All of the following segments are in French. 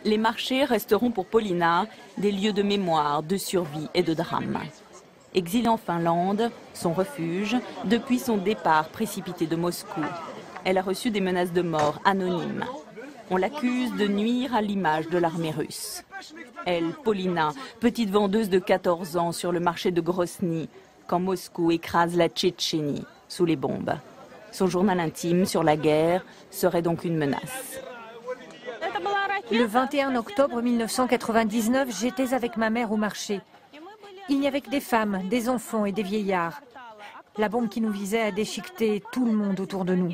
Les marchés resteront pour Polina des lieux de mémoire, de survie et de drame. Exilée en Finlande, son refuge, depuis son départ précipité de Moscou, elle a reçu des menaces de mort anonymes. On l'accuse de nuire à l'image de l'armée russe. Elle, Polina, petite vendeuse de 14 ans sur le marché de Grozny, quand Moscou écrase la Tchétchénie sous les bombes. Son journal intime sur la guerre serait donc une menace. Le 21 octobre 1999, j'étais avec ma mère au marché. Il n'y avait que des femmes, des enfants et des vieillards. La bombe qui nous visait a déchiqueté tout le monde autour de nous.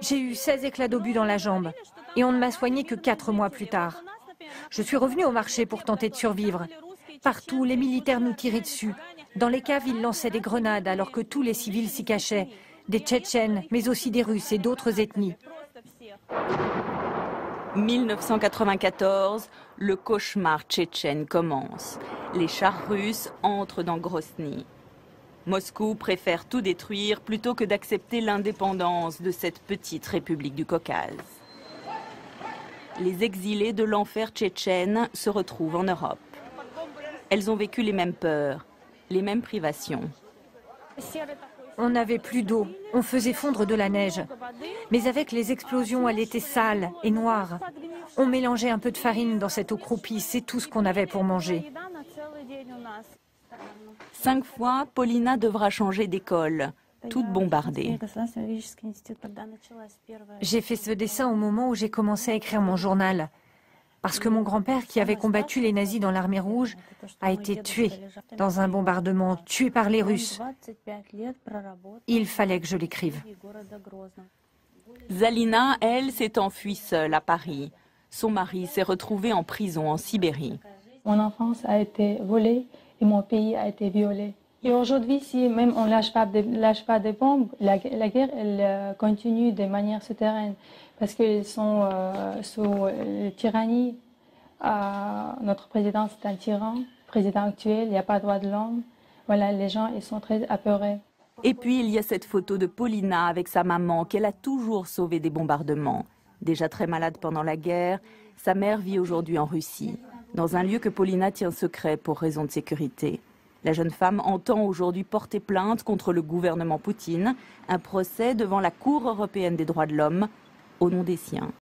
J'ai eu 16 éclats d'obus dans la jambe et on ne m'a soigné que 4 mois plus tard. Je suis revenue au marché pour tenter de survivre. Partout, les militaires nous tiraient dessus. Dans les caves, ils lançaient des grenades alors que tous les civils s'y cachaient. Des Tchétchènes, mais aussi des Russes et d'autres ethnies. 1994, le cauchemar tchétchène commence. Les chars russes entrent dans Grozny. Moscou préfère tout détruire plutôt que d'accepter l'indépendance de cette petite république du Caucase. Les exilés de l'enfer tchétchène se retrouvent en Europe. Elles ont vécu les mêmes peurs, les mêmes privations. On n'avait plus d'eau, on faisait fondre de la neige. Mais avec les explosions, elle était sale et noire. On mélangeait un peu de farine dans cette eau croupie, c'est tout ce qu'on avait pour manger. 5 fois, Polina devra changer d'école, toute bombardée. J'ai fait ce dessin au moment où j'ai commencé à écrire mon journal. Parce que mon grand-père, qui avait combattu les nazis dans l'armée rouge, a été tué dans un bombardement, tué par les Russes. Il fallait que je l'écrive. Zalina, elle, s'est enfuie seule à Paris. Son mari s'est retrouvé en prison en Sibérie. Mon enfance a été volée et mon pays a été violé. Et aujourd'hui, si même on ne lâche pas des bombes, la guerre elle continue de manière souterraine parce qu'ils sont sous tyrannie. Notre président, c'est un tyran, président actuel, il n'y a pas de droit de l'homme. Voilà, les gens ils sont très apeurés. Et puis il y a cette photo de Polina avec sa maman qu'elle a toujours sauvée des bombardements. Déjà très malade pendant la guerre, sa mère vit aujourd'hui en Russie, dans un lieu que Polina tient secret pour raison de sécurité. La jeune femme entend aujourd'hui porter plainte contre le gouvernement Poutine, un procès devant la Cour européenne des droits de l'homme au nom des siens.